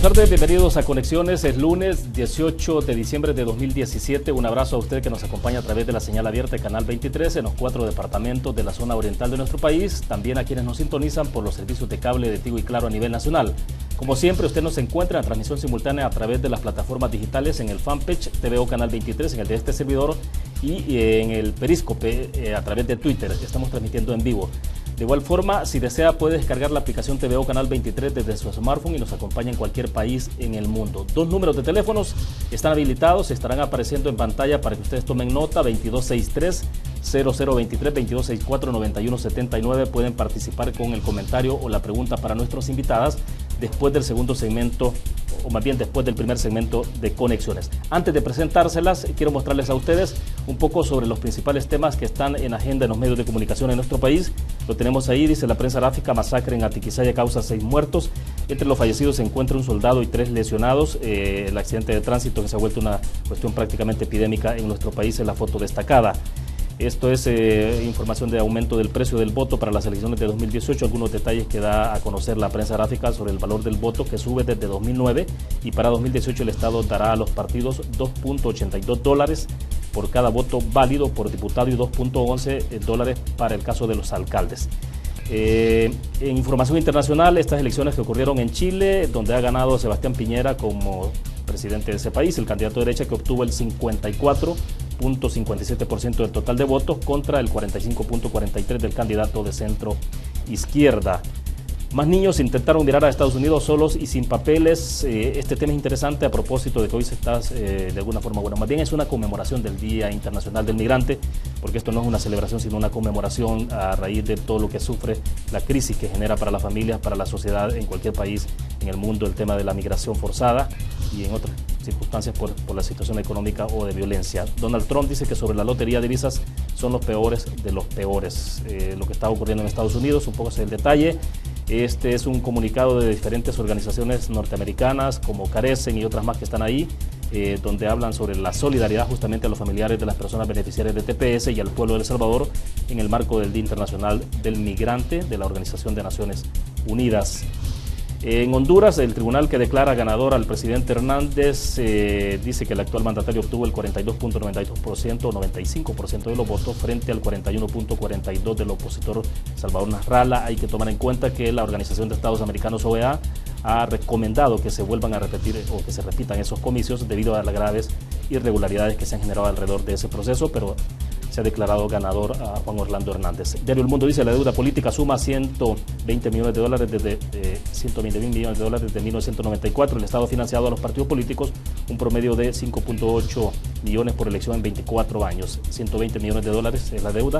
buenas tardes, bienvenidos a Conexiones. Es lunes 18 de diciembre de 2017. Un abrazo a usted que nos acompaña a través de la señal abierta de Canal 23 en los 4 departamentos de la zona oriental de nuestro país. También a quienes nos sintonizan por los servicios de cable de Tigo y Claro a nivel nacional. Como siempre, usted nos encuentra en transmisión simultánea a través de las plataformas digitales en el fanpage TVO Canal 23, en el de este servidor, y en el Periscope a través de Twitter. Estamos transmitiendo en vivo. De igual forma, si desea, puede descargar la aplicación TVO Canal 23 desde su smartphone y nos acompaña en cualquier país en el mundo. Dos números de teléfonos están habilitados, estarán apareciendo en pantalla para que ustedes tomen nota: 2263-0023, 2264-9179. Pueden participar con el comentario o la pregunta para nuestras invitadas después del segundo segmento, o más bien después del primer segmento de Conexiones. Antes de presentárselas, quiero mostrarles a ustedes un poco sobre los principales temas que están en agenda en los medios de comunicación en nuestro país. Lo tenemos ahí, dice la prensa gráfica: masacre en Atiquizaya causa 6 muertos. Entre los fallecidos se encuentra un soldado y 3 lesionados. El accidente de tránsito que se ha vuelto una cuestión prácticamente epidémica en nuestro país es la foto destacada. Esto es información de aumento del precio del voto para las elecciones de 2018, algunos detalles que da a conocer la prensa gráfica sobre el valor del voto, que sube desde 2009, y para 2018 el Estado dará a los partidos $2.82 por cada voto válido por diputado y $2.11 para el caso de los alcaldes. En información internacional, estas elecciones que ocurrieron en Chile, donde ha ganado Sebastián Piñera como presidente de ese país, el candidato de derecha, que obtuvo el 54.57% del total de votos contra el 45.43% del candidato de centro izquierda. Más niños intentaron mirar a Estados Unidos solos y sin papeles. Este tema es interesante a propósito de que hoy se está de alguna forma, bueno, más bien es una conmemoración del Día Internacional del Migrante, porque esto no es una celebración, sino una conmemoración a raíz de todo lo que sufre la crisis que genera para las familias, para la sociedad en cualquier país en el mundo, el tema de la migración forzada y en otras circunstancias por la situación económica o de violencia. Donald Trump dice que sobre la lotería de divisas son los peores de los peores. Lo que está ocurriendo en Estados Unidos, un poco es el detalle. Este es un comunicado de diferentes organizaciones norteamericanas como Carecen y otras más que están ahí, donde hablan sobre la solidaridad justamente a los familiares de las personas beneficiarias de TPS y al pueblo de El Salvador en el marco del Día Internacional del Migrante de la Organización de Naciones Unidas. En Honduras, el tribunal que declara ganador al presidente Hernández dice que el actual mandatario obtuvo el 42.92% o 95% de los votos frente al 41.42% del opositor Salvador Nasralla. Hay que tomar en cuenta que la Organización de Estados Americanos, OEA, ha recomendado que se vuelvan a repetir o que se repitan esos comicios debido a las graves irregularidades que se han generado alrededor de ese proceso, pero se ha declarado ganador a Juan Orlando Hernández. Diario El Mundo dice: la deuda política suma $120 millones desde 120 mil millones de dólares desde 1994. El Estado ha financiado a los partidos políticos un promedio de 5.8 millones por elección en 24 años. $120 millones es la deuda.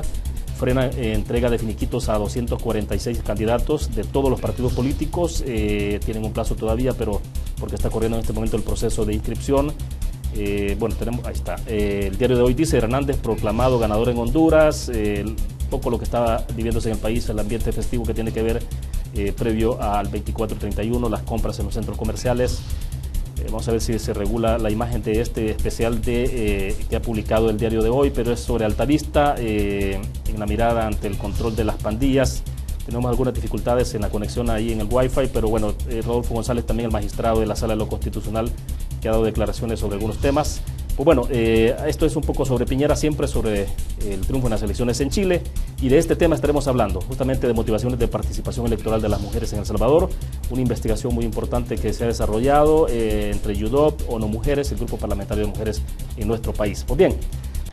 Frena entrega de finiquitos a 246 candidatos de todos los partidos políticos. Tienen un plazo todavía, pero porque está corriendo en este momento el proceso de inscripción. Bueno, tenemos, ahí está. El diario de hoy dice: Hernández proclamado ganador en Honduras. Poco lo que estaba viviéndose en el país, el ambiente festivo que tiene que ver previo al 24-31, las compras en los centros comerciales. Vamos a ver si se regula la imagen de este especial que ha publicado el diario de hoy, pero es sobre Altavista, en la mirada ante el control de las pandillas. Tenemos algunas dificultades en la conexión ahí en el Wi-Fi, pero bueno, Rodolfo González, también el magistrado de la Sala de lo Constitucional, que ha dado declaraciones sobre algunos temas. Pues bueno, esto es un poco sobre Piñera, siempre sobre el triunfo en las elecciones en Chile, y de este tema estaremos hablando, justamente de motivaciones de participación electoral de las mujeres en El Salvador, una investigación muy importante que se ha desarrollado entre UDOP, ONU Mujeres, el Grupo Parlamentario de Mujeres en nuestro país. Pues bien,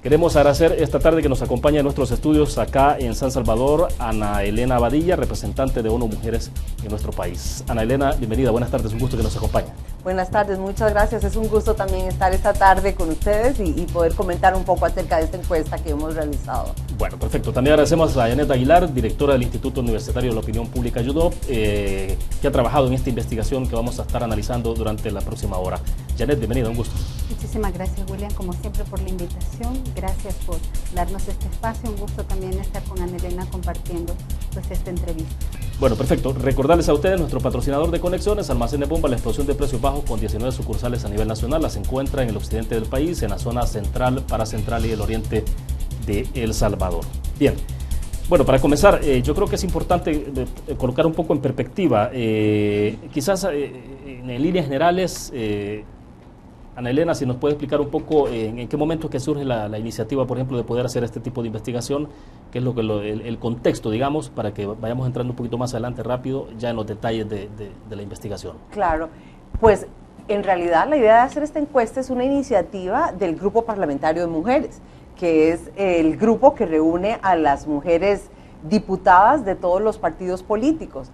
queremos agradecer esta tarde que nos acompaña en nuestros estudios acá en San Salvador Ana Elena Abadilla, representante de ONU Mujeres en nuestro país. Ana Elena, bienvenida, buenas tardes, un gusto que nos acompañe. Buenas tardes, muchas gracias. Es un gusto también estar esta tarde con ustedes y poder comentar un poco acerca de esta encuesta que hemos realizado. Bueno, perfecto. También agradecemos a Janet Aguilar, directora del Instituto Universitario de la Opinión Pública UDOP, que ha trabajado en esta investigación que vamos a estar analizando durante la próxima hora. Janet, bienvenida, un gusto. Muchísimas gracias, William, como siempre, por la invitación. Gracias por darnos este espacio. Un gusto también estar con Ana Elena compartiendo pues esta entrevista. Bueno, perfecto. Recordarles a ustedes, nuestro patrocinador de Conexiones, Almacén de Bomba, la explosión de precios bajos con 19 sucursales a nivel nacional. Las encuentra en el occidente del país, en la zona central, paracentral y el oriente de El Salvador. Bien, Bueno, para comenzar, yo creo que es importante colocar un poco en perspectiva, quizás en líneas generales, Ana Elena, si nos puede explicar un poco en qué momento es que surge la iniciativa, por ejemplo, de poder hacer este tipo de investigación, qué es lo que el contexto, digamos, para que vayamos entrando un poquito más adelante rápido ya en los detalles de la investigación. Claro, pues en realidad la idea de hacer esta encuesta es una iniciativa del Grupo Parlamentario de Mujeres, que es el grupo que reúne a las mujeres diputadas de todos los partidos políticos.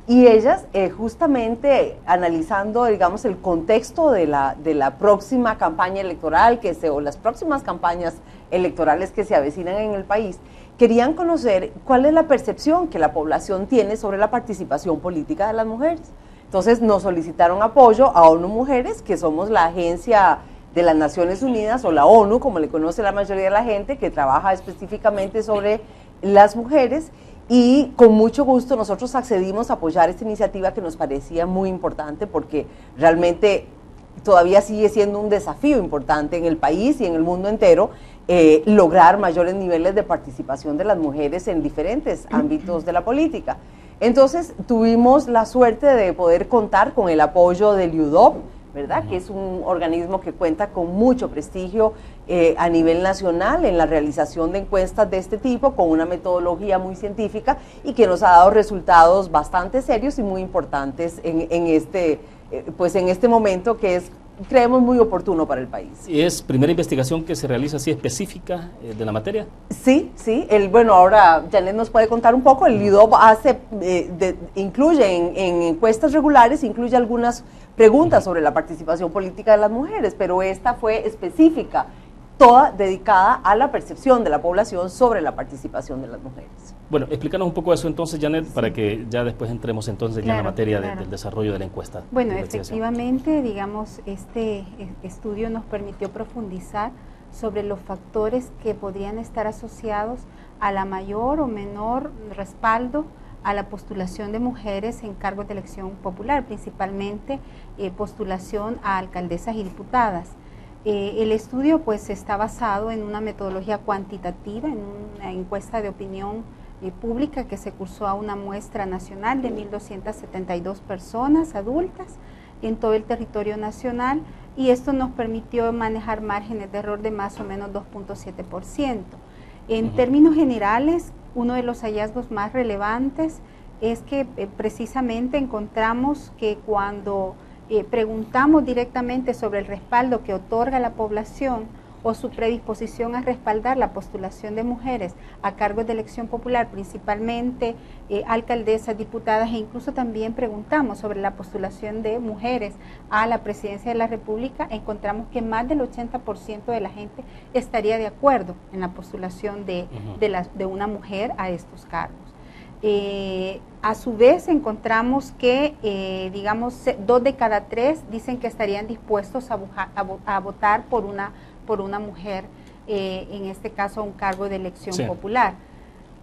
Y ellas, justamente analizando, digamos, el contexto de la próxima campaña electoral o las próximas campañas electorales que se avecinan en el país, querían conocer cuál es la percepción que la población tiene sobre la participación política de las mujeres. Entonces nos solicitaron apoyo a ONU Mujeres, que somos la agencia de las Naciones Unidas, o la ONU, como le conoce la mayoría de la gente, que trabaja específicamente sobre las mujeres, y con mucho gusto nosotros accedimos a apoyar esta iniciativa que nos parecía muy importante, porque realmente todavía sigue siendo un desafío importante en el país y en el mundo entero, lograr mayores niveles de participación de las mujeres en diferentes ámbitos de la política. Entonces tuvimos la suerte de poder contar con el apoyo del UDOP, ¿verdad? Que es un organismo que cuenta con mucho prestigio a nivel nacional en la realización de encuestas de este tipo, con una metodología muy científica y que nos ha dado resultados bastante serios y muy importantes en este momento que es, creemos, muy oportuno para el país. ¿Y es primera investigación que se realiza así específica de la materia? Sí, bueno, ahora Janet nos puede contar un poco. El UDOP incluye en encuestas regulares, incluye algunas preguntas sobre la participación política de las mujeres, pero esta fue específica, toda dedicada a la percepción de la población sobre la participación de las mujeres. Bueno, explícanos un poco eso entonces, Janet, para que ya después entremos entonces ya en la materia del desarrollo de la encuesta. Bueno, efectivamente, digamos, este estudio nos permitió profundizar sobre los factores que podrían estar asociados a la mayor o menor respaldo a la postulación de mujeres en cargos de elección popular, principalmente postulación a alcaldesas y diputadas. El estudio pues está basado en una metodología cuantitativa, en una encuesta de opinión pública que se cursó a una muestra nacional de 1.272 personas adultas en todo el territorio nacional, y esto nos permitió manejar márgenes de error de más o menos 2.7%. En términos generales, uno de los hallazgos más relevantes es que precisamente encontramos que cuando preguntamos directamente sobre el respaldo que otorga la población o su predisposición a respaldar la postulación de mujeres a cargos de elección popular, principalmente alcaldesas, diputadas, e incluso también preguntamos sobre la postulación de mujeres a la presidencia de la República, encontramos que más del 80% de la gente estaría de acuerdo en la postulación de una mujer a estos cargos. A su vez encontramos que, digamos, 2 de cada 3 dicen que estarían dispuestos a votar por una mujer, en este caso a un cargo de elección popular.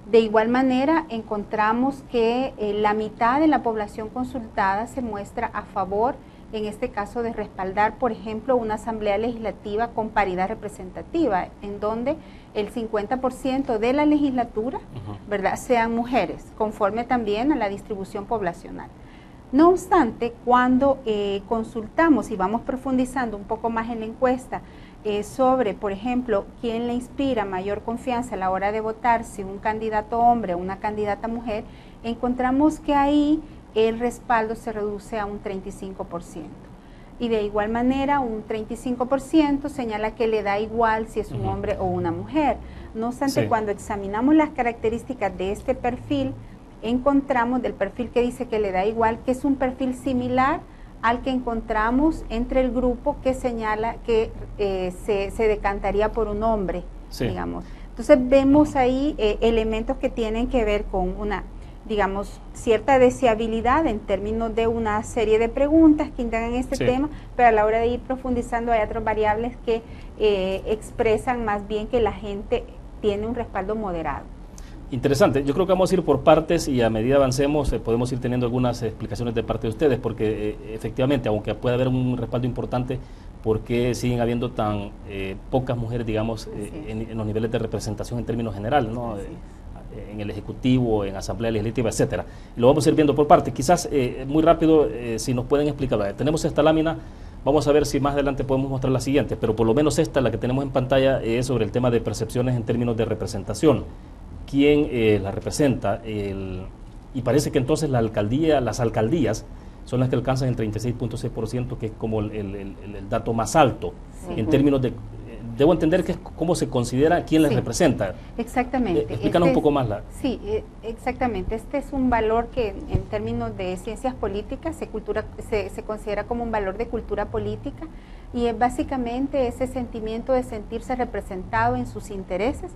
De igual manera encontramos que la mitad de la población consultada se muestra a favor, en este caso, de respaldar, por ejemplo, una asamblea legislativa con paridad representativa, en donde el 50% de la legislatura, ¿verdad?, sean mujeres, conforme también a la distribución poblacional. No obstante, cuando consultamos y vamos profundizando un poco más en la encuesta sobre, por ejemplo, quién le inspira mayor confianza a la hora de votar, si un candidato hombre o una candidata mujer, encontramos que ahí el respaldo se reduce a un 35%. Y de igual manera, un 35% señala que le da igual si es un hombre o una mujer. No obstante, cuando examinamos las características de este perfil, encontramos del perfil que dice que le da igual, que es un perfil similar al que encontramos entre el grupo que señala que se decantaría por un hombre, digamos. Entonces vemos ahí elementos que tienen que ver con una, digamos, cierta deseabilidad en términos de una serie de preguntas que indagan este tema, pero a la hora de ir profundizando hay otras variables que expresan más bien que la gente tiene un respaldo moderado. Interesante. Yo creo que vamos a ir por partes y a medida avancemos podemos ir teniendo algunas explicaciones de parte de ustedes, porque efectivamente, aunque pueda haber un respaldo importante, ¿por qué siguen habiendo tan pocas mujeres, digamos, en los niveles de representación en términos generales, ¿no? en el Ejecutivo, en Asamblea Legislativa, etcétera. Lo vamos a ir viendo por parte. Quizás muy rápido, si nos pueden explicar. Tenemos esta lámina, vamos a ver si más adelante podemos mostrar la siguiente, pero por lo menos esta, la que tenemos en pantalla, es sobre el tema de percepciones en términos de representación. ¿Quién la representa? Y parece que entonces las alcaldías son las que alcanzan el 36.6%, que es como el dato más alto, sí, en términos de... Debo entender que es cómo se considera quién les representa. Exactamente. Explícanos un poco más. Sí, exactamente. Este es un valor que en términos de ciencias políticas se considera como un valor de cultura política, y es básicamente ese sentimiento de sentirse representado en sus intereses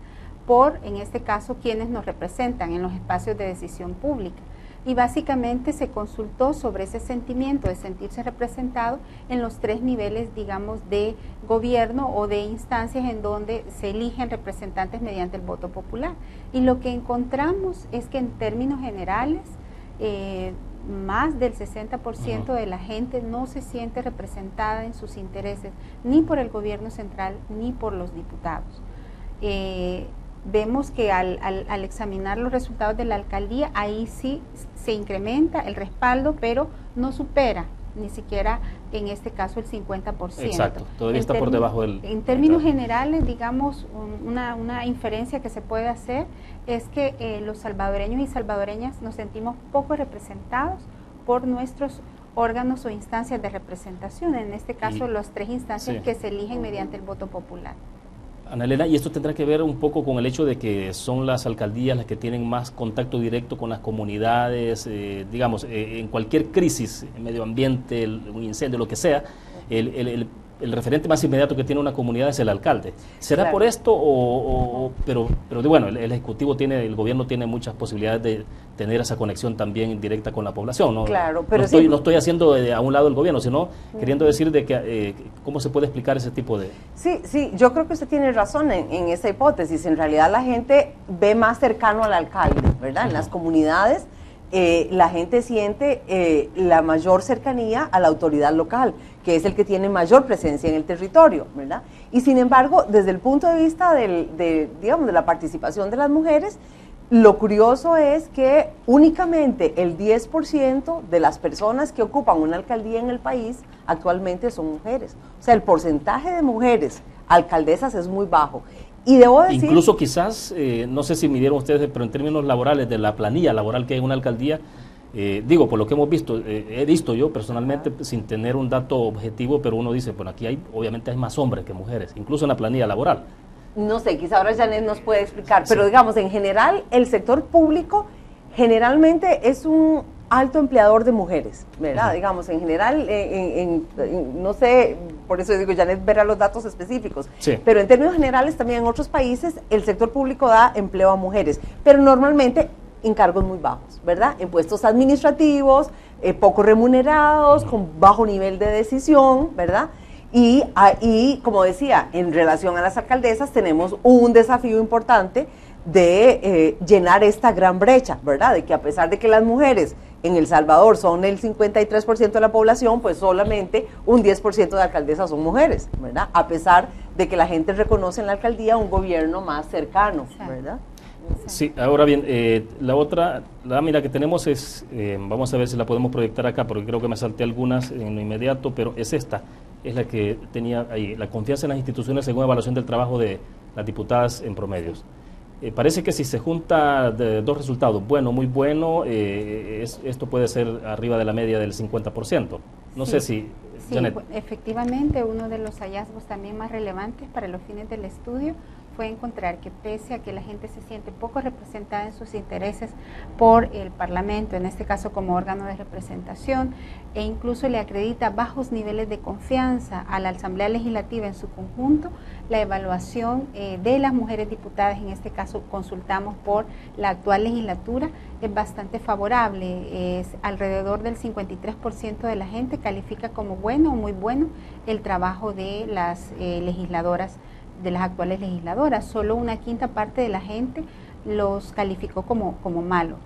por, en este caso, quienes nos representan en los espacios de decisión pública. Y básicamente se consultó sobre ese sentimiento de sentirse representado en los 3 niveles, digamos, de gobierno o de instancias en donde se eligen representantes mediante el voto popular. Y lo que encontramos es que en términos generales, más del 60% de la gente no se siente representada en sus intereses, ni por el gobierno central, ni por los diputados. Vemos que al examinar los resultados de la alcaldía, ahí sí se incrementa el respaldo, pero no supera ni siquiera en este caso el 50%. Exacto, todavía está por debajo del... En términos generales, digamos, una inferencia que se puede hacer es que los salvadoreños y salvadoreñas nos sentimos poco representados por nuestros órganos o instancias de representación, en este caso las 3 instancias que se eligen mediante el voto popular. Ana Elena, y esto tendrá que ver un poco con el hecho de que son las alcaldías las que tienen más contacto directo con las comunidades, digamos, en cualquier crisis, medio ambiente, un incendio, lo que sea, el referente más inmediato que tiene una comunidad es el alcalde. ¿Será claro por esto pero bueno, el Ejecutivo el gobierno tiene muchas posibilidades de tener esa conexión también directa con la población, ¿no? Claro, pero no estoy haciendo a un lado el gobierno, sino queriendo decir de que cómo se puede explicar ese tipo de... Sí, yo creo que usted tiene razón en esa hipótesis. En realidad la gente ve más cercano al alcalde, ¿verdad? En las comunidades la gente siente la mayor cercanía a la autoridad local, que es el que tiene mayor presencia en el territorio, ¿verdad? Y sin embargo, desde el punto de vista digamos, de la participación de las mujeres, lo curioso es que únicamente el 10% de las personas que ocupan una alcaldía en el país actualmente son mujeres. O sea, el porcentaje de mujeres alcaldesas es muy bajo. Y debo decir, incluso quizás, no sé si midieron ustedes, pero en términos laborales, de la planilla laboral que hay en una alcaldía, digo, por lo que hemos visto, he visto yo personalmente, sin tener un dato objetivo, pero uno dice, bueno, aquí obviamente hay más hombres que mujeres, incluso en la planilla laboral. No sé, quizá ahora Janet nos puede explicar, pero digamos, en general, el sector público generalmente es un alto empleador de mujeres, ¿verdad? Digamos, en general, no sé, por eso digo, Janet verá los datos específicos, pero en términos generales también en otros países el sector público da empleo a mujeres, pero normalmente en cargos muy bajos, ¿verdad? En puestos administrativos, poco remunerados, con bajo nivel de decisión, ¿verdad? Y como decía, en relación a las alcaldesas tenemos un desafío importante de llenar esta gran brecha, ¿verdad? De que a pesar de que las mujeres en El Salvador son el 53% de la población, pues solamente un 10% de alcaldesas son mujeres, ¿verdad? A pesar de que la gente reconoce en la alcaldía un gobierno más cercano, ¿verdad? Sí, ahora bien, la otra lámina que tenemos es, vamos a ver si la podemos proyectar acá, porque creo que me salté algunas en lo inmediato, pero es esta, es la que tenía ahí, la confianza en las instituciones según evaluación del trabajo de las diputadas en promedios. Parece que si se junta dos resultados, bueno, muy bueno, esto puede ser arriba de la media del 50%. No sé si... Sí, Janet. Efectivamente, uno de los hallazgos también más relevantes para los fines del estudio fue encontrar que pese a que la gente se siente poco representada en sus intereses por el Parlamento, en este caso como órgano de representación, e incluso le acredita bajos niveles de confianza a la Asamblea Legislativa en su conjunto, la evaluación de las mujeres diputadas, en este caso consultamos por la actual legislatura, es bastante favorable, es alrededor del 53% de la gente califica como bueno o muy bueno el trabajo de las legisladoras, de las actuales legisladoras. Solo una quinta parte de la gente los calificó como malo.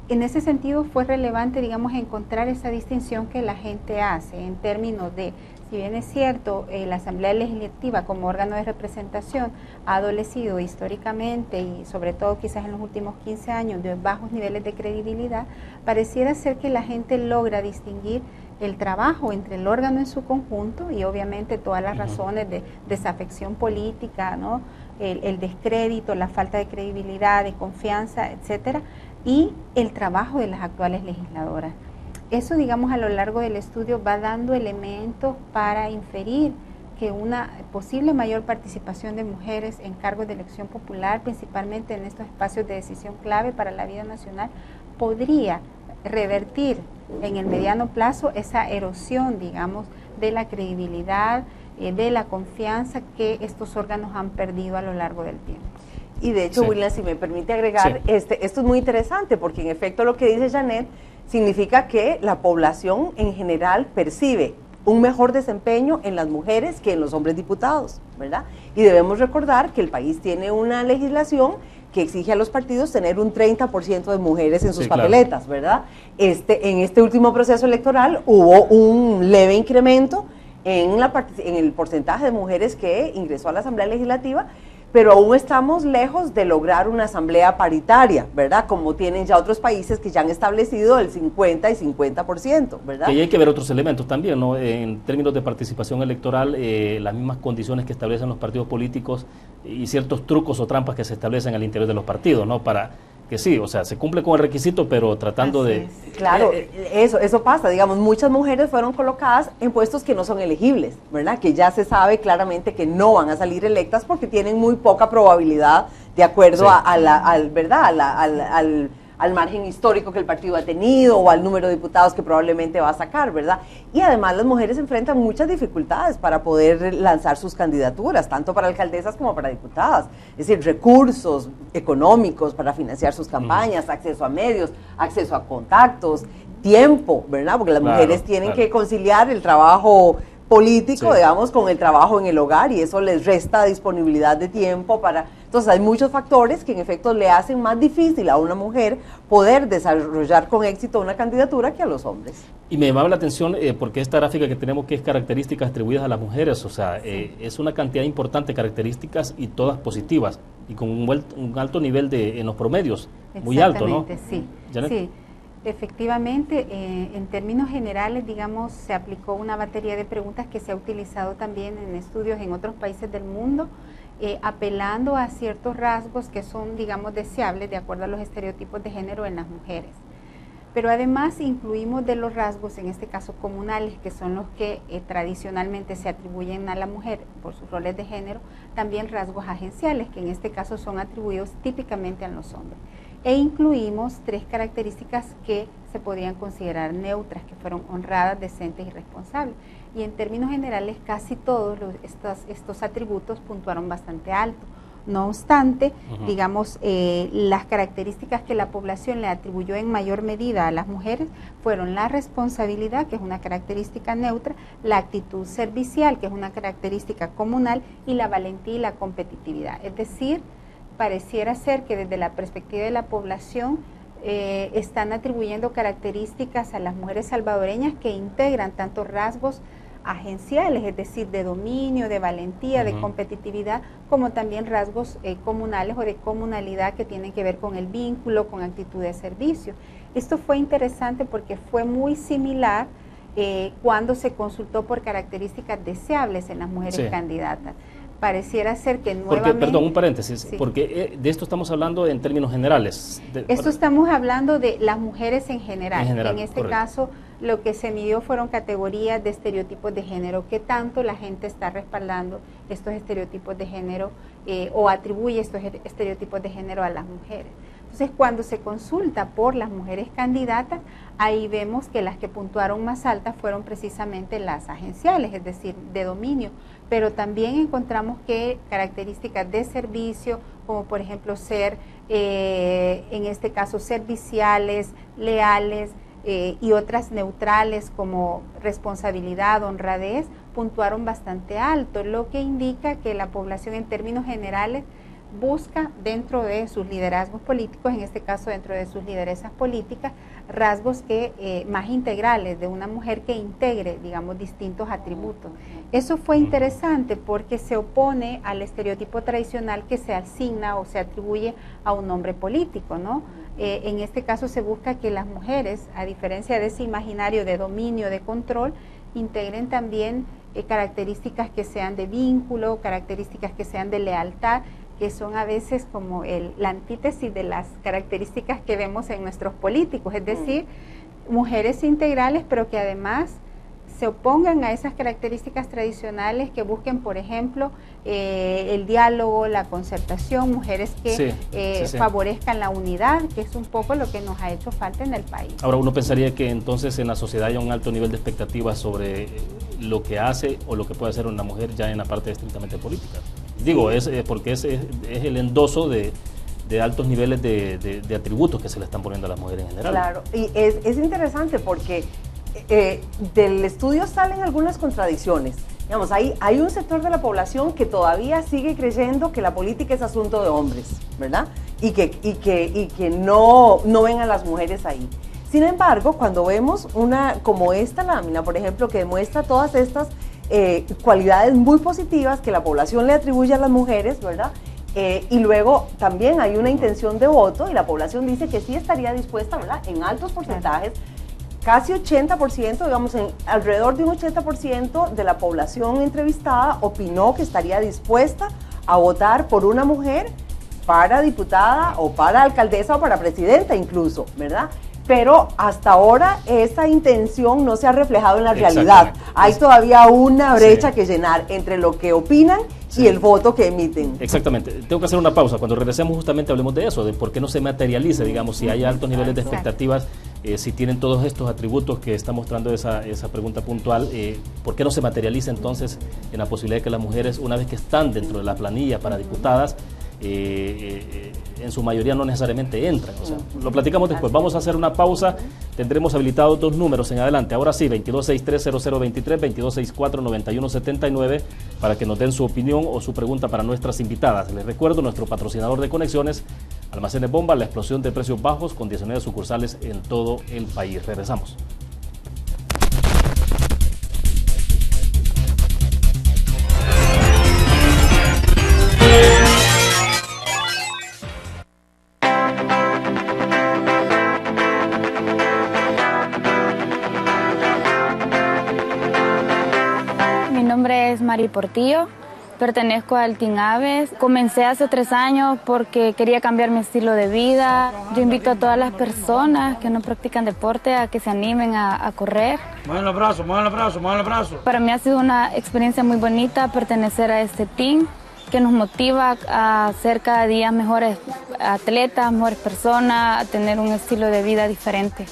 En ese sentido fue relevante, digamos, encontrar esa distinción que la gente hace en términos de si bien es cierto, la Asamblea Legislativa como órgano de representación ha adolecido históricamente y sobre todo quizás en los últimos 15 años de bajos niveles de credibilidad, pareciera ser que la gente logra distinguir el trabajo entre el órgano en su conjunto y obviamente todas las razones de desafección política, ¿no? El descrédito, la falta de credibilidad, de confianza, etcétera, y el trabajo de las actuales legisladoras. Eso, digamos, a lo largo del estudio va dando elementos para inferir que una posible mayor participación de mujeres en cargos de elección popular, principalmente en estos espacios de decisión clave para la vida nacional, podría revertir en el mediano plazo esa erosión, digamos, de la credibilidad, de la confianza que estos órganos han perdido a lo largo del tiempo. Y de hecho, William, si me permite agregar, esto es muy interesante porque en efecto lo que dice Janet significa que la población en general percibe un mejor desempeño en las mujeres que en los hombres diputados, ¿verdad? Y debemos recordar que el país tiene una legislación que exige a los partidos tener un 30% de mujeres en sus papeletas, ¿verdad? En este último proceso electoral hubo un leve incremento en el porcentaje de mujeres que ingresó a la Asamblea Legislativa, pero aún estamos lejos de lograr una asamblea paritaria, ¿verdad? Como tienen ya otros países que ya han establecido el 50 y 50%, ¿verdad? Y hay que ver otros elementos también, ¿no? En términos de participación electoral, las mismas condiciones que establecen los partidos políticos y ciertos trucos o trampas que se establecen al interior de los partidos, ¿no? Para que sí, o sea, se cumple con el requisito, pero tratando de... Claro, eso pasa, digamos, muchas mujeres fueron colocadas en puestos que no son elegibles, ¿verdad? Que ya se sabe claramente que no van a salir electas porque tienen muy poca probabilidad de acuerdo al margen histórico que el partido ha tenido o al número de diputados que probablemente va a sacar, ¿verdad? Y además las mujeres enfrentan muchas dificultades para poder lanzar sus candidaturas, tanto para alcaldesas como para diputadas. Es decir, recursos económicos para financiar sus campañas, acceso a medios, acceso a contactos, tiempo, ¿verdad? Porque las mujeres tienen que conciliar el trabajo político, digamos, con el trabajo en el hogar y eso les resta disponibilidad de tiempo para... Entonces hay muchos factores que en efecto le hacen más difícil a una mujer poder desarrollar con éxito una candidatura que a los hombres. Y me llamaba la atención porque esta gráfica que tenemos que es características atribuidas a las mujeres, o sea, es una cantidad importante de características y todas positivas y con un alto nivel en los promedios, muy alto, ¿no? Sí, sí. Efectivamente, en términos generales, digamos, se aplicó una batería de preguntas que se ha utilizado también en estudios en otros países del mundo, apelando a ciertos rasgos que son, digamos, deseables de acuerdo a los estereotipos de género en las mujeres. Pero además incluimos de los rasgos, en este caso comunales, que son los que tradicionalmente se atribuyen a la mujer por sus roles de género, también rasgos agenciales, que en este caso son atribuidos típicamente a los hombres. E incluimos 3 características que se podrían considerar neutras, que fueron honradas, decentes y responsables. Y en términos generales, casi todos estos atributos puntuaron bastante alto. No obstante, digamos, las características que la población le atribuyó en mayor medida a las mujeres fueron la responsabilidad, que es una característica neutra, la actitud servicial, que es una característica comunal, y la valentía y la competitividad. Es decir, pareciera ser que desde la perspectiva de la población están atribuyendo características a las mujeres salvadoreñas que integran tanto rasgos agenciales, es decir, de dominio, de valentía, de competitividad, como también rasgos comunales o de comunalidad que tienen que ver con el vínculo, con actitud de servicio. Esto fue interesante porque fue muy similar cuando se consultó por características deseables en las mujeres candidatas. Pareciera ser que nuevamente... Porque, perdón, un paréntesis, porque de esto estamos hablando en términos generales. Esto estamos hablando de las mujeres en general. En este caso, lo que se midió fueron categorías de estereotipos de género, qué tanto la gente está respaldando estos estereotipos de género o atribuye estos estereotipos de género a las mujeres. Entonces, cuando se consulta por las mujeres candidatas, ahí vemos que las que puntuaron más altas fueron precisamente las agenciales, es decir, de dominio, pero también encontramos que características de servicio, como por ejemplo ser, en este caso, serviciales, leales y otras neutrales como responsabilidad, honradez, puntuaron bastante alto, lo que indica que la población en términos generales busca dentro de sus liderazgos políticos, en este caso dentro de sus lideresas políticas, rasgos que más integrales, de una mujer que integre, digamos, distintos atributos. Eso fue interesante porque se opone al estereotipo tradicional que se asigna o se atribuye a un hombre político, ¿no? En este caso se busca que las mujeres, a diferencia de ese imaginario de dominio, de control, integren también características que sean de vínculo, características que sean de lealtad, que son a veces como la antítesis de las características que vemos en nuestros políticos, es decir, mujeres integrales, pero que además se opongan a esas características tradicionales, que busquen, por ejemplo, el diálogo, la concertación, mujeres que favorezcan la unidad, que es un poco lo que nos ha hecho falta en el país. Ahora, uno pensaría que entonces en la sociedad hay un alto nivel de expectativas sobre lo que hace o lo que puede hacer una mujer ya en la parte estrictamente política. Digo, porque es el endoso de altos niveles de atributos que se le están poniendo a las mujeres en general. Claro, y es interesante porque del estudio salen algunas contradicciones. Digamos, hay un sector de la población que todavía sigue creyendo que la política es asunto de hombres, ¿verdad? Y que no ven a las mujeres ahí. Sin embargo, cuando vemos una como esta lámina, por ejemplo, que demuestra todas estas cualidades muy positivas que la población le atribuye a las mujeres, ¿verdad? Y luego también hay una intención de voto y la población dice que sí estaría dispuesta, ¿verdad? En altos porcentajes, casi 80%, digamos, alrededor de un 80% de la población entrevistada opinó que estaría dispuesta a votar por una mujer para diputada o para alcaldesa o para presidenta incluso, ¿verdad? Pero hasta ahora esa intención no se ha reflejado en la realidad. Hay todavía una brecha que llenar entre lo que opinan y el voto que emiten. Exactamente. Tengo que hacer una pausa. Cuando regresemos justamente hablemos de eso, de por qué no se materializa, digamos, si hay altos niveles de expectativas, si tienen todos estos atributos que está mostrando esa pregunta puntual, ¿por qué no se materializa entonces en la posibilidad de que las mujeres, una vez que están dentro de la planilla para diputadas, en su mayoría no necesariamente entran? O sea, lo platicamos después. Vamos a hacer una pausa. Tendremos habilitados dos números en adelante. Ahora sí, 2263-0023, 2264-9179, para que nos den su opinión o su pregunta para nuestras invitadas. Les recuerdo, nuestro patrocinador de conexiones, Almacenes Bomba, la explosión de precios bajos con 19 sucursales en todo el país. Regresamos. Mari Portillo, pertenezco al Team Aves. Comencé hace 3 años porque quería cambiar mi estilo de vida. Yo invito a todas las personas que no practican deporte a que se animen a correr. Muevan los brazos, muevan los brazos, muevan los brazos. Para mí ha sido una experiencia muy bonita pertenecer a este team que nos motiva a ser cada día mejores atletas, mejores personas, a tener un estilo de vida diferente.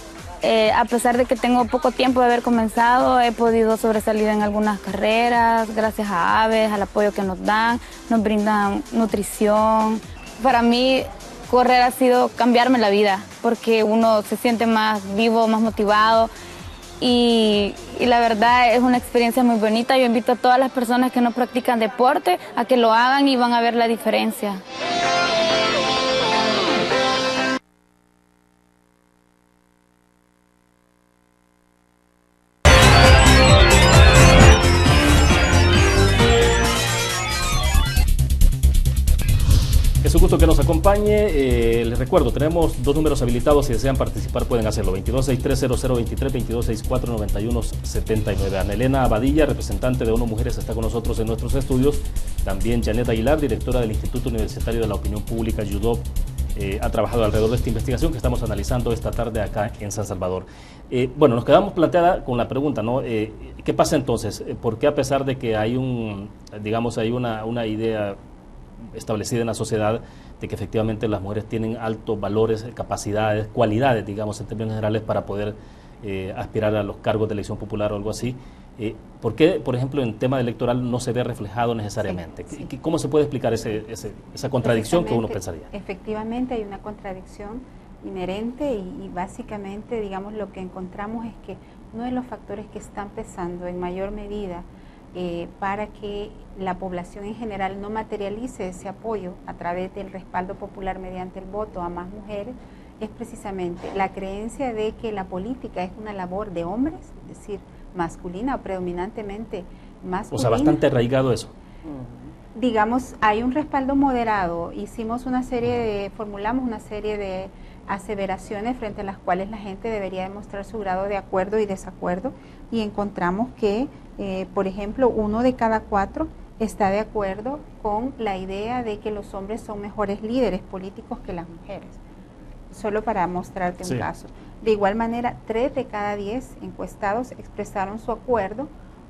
A pesar de que tengo poco tiempo de haber comenzado, he podido sobresalir en algunas carreras, gracias a Aves, al apoyo que nos dan, nos brindan nutrición. Para mí, correr ha sido cambiarme la vida, porque uno se siente más vivo, más motivado, y la verdad es una experiencia muy bonita. Yo invito a todas las personas que no practican deporte a que lo hagan y van a ver la diferencia. Es un gusto que nos acompañe. Les recuerdo, tenemos dos números habilitados. Si desean participar pueden hacerlo: 2263-0023, 2264-9179. Ana Elena Abadilla, representante de ONU Mujeres, está con nosotros en nuestros estudios. También Janet Aguilar, directora del Instituto Universitario de la Opinión Pública, YUDOP, ha trabajado alrededor de esta investigación que estamos analizando esta tarde acá en San Salvador. Bueno, nos quedamos planteada con la pregunta, ¿no? ¿Qué pasa entonces? ¿Por qué, a pesar de que hay una idea establecida en la sociedad de que efectivamente las mujeres tienen altos valores, capacidades, cualidades, digamos, en términos generales, para poder aspirar a los cargos de elección popular o algo así, ¿por qué, por ejemplo, en tema electoral no se ve reflejado necesariamente? Sí. ¿Cómo se puede explicar esa contradicción que uno pensaría? Efectivamente hay una contradicción inherente y básicamente, digamos, lo que encontramos es que uno de los factores que están pesando en mayor medida para que la población en general no materialice ese apoyo a través del respaldo popular mediante el voto a más mujeres, es precisamente la creencia de que la política es una labor de hombres, es decir, masculina o predominantemente masculina. O sea, bastante arraigado eso. Digamos, hay un respaldo moderado. Formulamos una serie de aseveraciones frente a las cuales la gente debería demostrar su grado de acuerdo y desacuerdo, y encontramos que, por ejemplo, 1 de cada 4 está de acuerdo con la idea de que los hombres son mejores líderes políticos que las mujeres. Solo para mostrarte un caso. De igual manera, 3 de cada 10 encuestados expresaron su acuerdo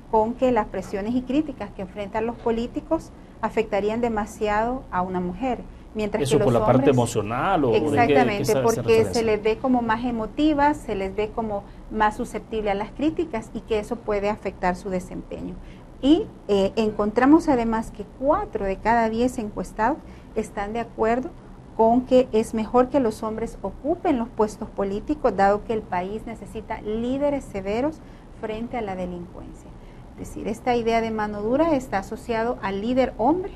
con que las presiones y críticas que enfrentan los políticos afectarían demasiado a una mujer. Mientras ¿Eso que por los la parte hombres, emocional? O exactamente, porque se les les ve como más emotivas, se les ve como más susceptible a las críticas, y que eso puede afectar su desempeño. Y encontramos además que 4 de cada 10 encuestados están de acuerdo con que es mejor que los hombres ocupen los puestos políticos, dado que el país necesita líderes severos frente a la delincuencia. Es decir, esta idea de mano dura está asociado al líder hombre,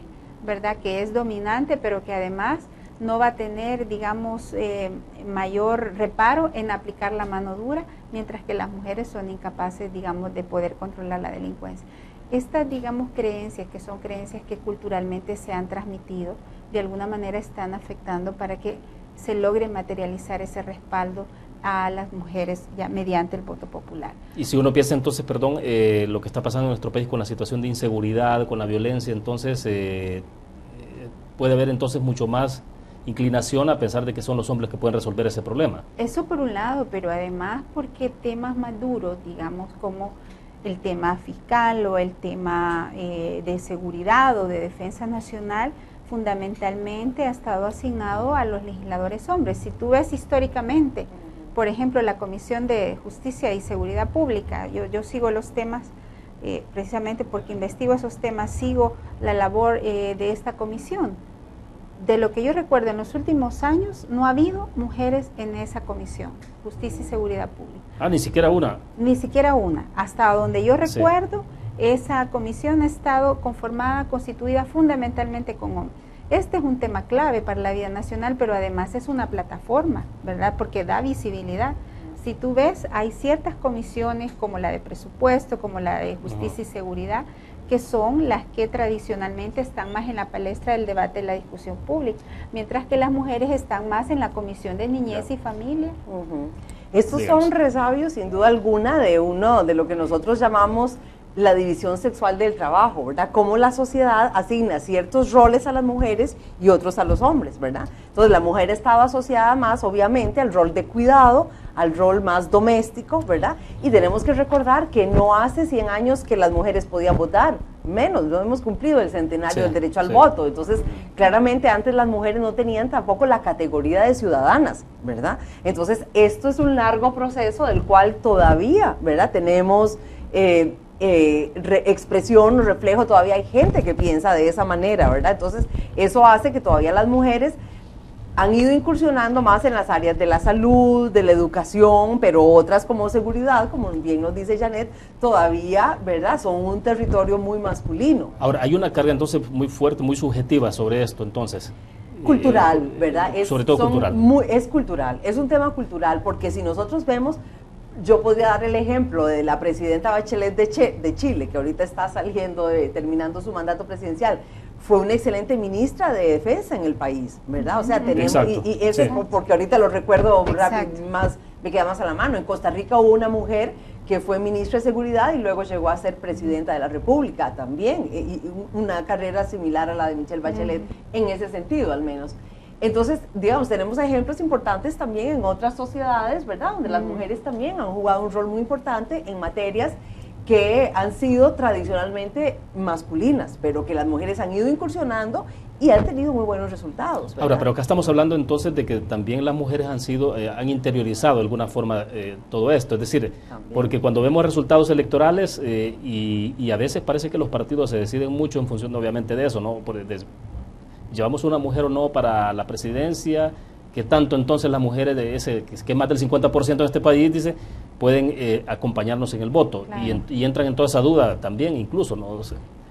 ¿verdad?, que es dominante, pero que además no va a tener, digamos, mayor reparo en aplicar la mano dura, mientras que las mujeres son incapaces, digamos, de poder controlar la delincuencia. Estas, digamos, creencias, que son creencias que culturalmente se han transmitido, de alguna manera están afectando para que se logre materializar ese respaldo a las mujeres ya mediante el voto popular. Y si uno piensa entonces, perdón, lo que está pasando en nuestro país con la situación de inseguridad, con la violencia, entonces puede haber entonces mucho más inclinación a pensar de que son los hombres que pueden resolver ese problema. Eso por un lado, pero además porque temas más duros, digamos, como el tema fiscal o el tema de seguridad o de defensa nacional, fundamentalmente ha estado asignado a los legisladores hombres. Si tú ves históricamente, por ejemplo, la Comisión de Justicia y Seguridad Pública, yo sigo los temas, precisamente porque investigo esos temas, sigo la labor de esta comisión. De lo que yo recuerdo, en los últimos años no ha habido mujeres en esa comisión, Justicia y Seguridad Pública. Ah, ni siquiera una. Ni siquiera una. Hasta donde yo recuerdo, esa comisión ha estado constituida fundamentalmente con hombres. Este es un tema clave para la vida nacional, pero además es una plataforma, ¿verdad?, porque da visibilidad. Si tú ves, hay ciertas comisiones como la de presupuesto, como la de justicia y seguridad, que son las que tradicionalmente están más en la palestra del debate y la discusión pública, mientras que las mujeres están más en la comisión de niñez y familia. Estos son resabios, sin duda alguna, de lo que nosotros llamamos la división sexual del trabajo, ¿verdad? Cómo la sociedad asigna ciertos roles a las mujeres y otros a los hombres, ¿verdad? Entonces la mujer estaba asociada más, obviamente, al rol de cuidado, al rol más doméstico, ¿verdad? Y tenemos que recordar que no hace 100 años que las mujeres podían votar, menos, no hemos cumplido el centenario del derecho al voto. Entonces, claramente antes las mujeres no tenían tampoco la categoría de ciudadanas, ¿verdad? Entonces, esto es un largo proceso del cual todavía, ¿verdad?, tenemos expresión, reflejo, todavía hay gente que piensa de esa manera, ¿verdad? Entonces, eso hace que todavía las mujeres han ido incursionando más en las áreas de la salud, de la educación, pero otras como seguridad, como bien nos dice Janet, todavía, ¿verdad?, son un territorio muy masculino. Ahora, hay una carga entonces muy fuerte, muy subjetiva sobre esto, entonces. Cultural, ¿verdad? Sobre todo cultural. Es cultural, es un tema cultural, porque si nosotros vemos, yo podría dar el ejemplo de la presidenta Bachelet de Chile, que ahorita está terminando su mandato presidencial. Fue una excelente ministra de defensa en el país, ¿verdad? O sea, tenemos, y eso es porque ahorita lo recuerdo rápido, me queda más a la mano. En Costa Rica hubo una mujer que fue ministra de seguridad y luego llegó a ser presidenta de la República también, y una carrera similar a la de Michelle Bachelet, en ese sentido al menos. Entonces, digamos, tenemos ejemplos importantes también en otras sociedades, ¿verdad?, donde las mujeres también han jugado un rol muy importante en materias que han sido tradicionalmente masculinas, pero que las mujeres han ido incursionando y han tenido muy buenos resultados, ¿verdad? Ahora, pero acá estamos hablando entonces de que también las mujeres han interiorizado de alguna forma todo esto, es decir, porque cuando vemos resultados electorales y a veces parece que los partidos se deciden mucho en función obviamente de eso, ¿no? Llevamos una mujer o no para la presidencia, que tanto entonces las mujeres que más del 50% de este país, dice, pueden acompañarnos en el voto, claro. y entran en toda esa duda también incluso, ¿no?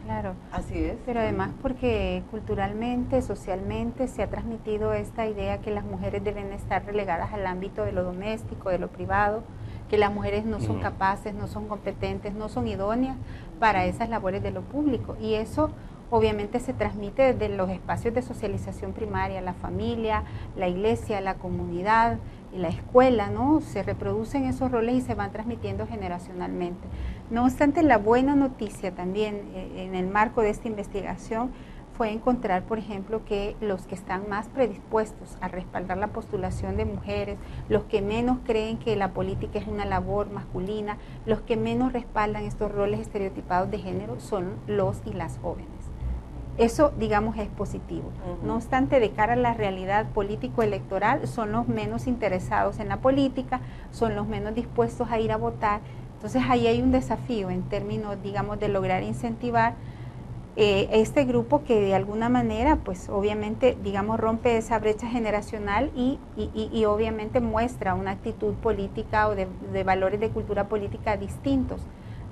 Claro. Así es. Pero además porque culturalmente, socialmente se ha transmitido esta idea que las mujeres deben estar relegadas al ámbito de lo doméstico, de lo privado, que las mujeres no son capaces, no son competentes, no son idóneas para esas labores de lo público. Y eso obviamente se transmite desde los espacios de socialización primaria, la familia, la iglesia, la comunidad y la escuela, ¿no? Se reproducen esos roles y se van transmitiendo generacionalmente. No obstante, la buena noticia también en el marco de esta investigación fue encontrar, por ejemplo, que los que están más predispuestos a respaldar la postulación de mujeres, los que menos creen que la política es una labor masculina, los que menos respaldan estos roles estereotipados de género son los y las jóvenes. Eso, digamos, es positivo. No obstante, de cara a la realidad político-electoral, son los menos interesados en la política, son los menos dispuestos a ir a votar. Entonces, ahí hay un desafío en términos, digamos, de lograr incentivar este grupo que de alguna manera, pues obviamente, digamos, rompe esa brecha generacional y obviamente muestra una actitud política o de valores de cultura política distintos,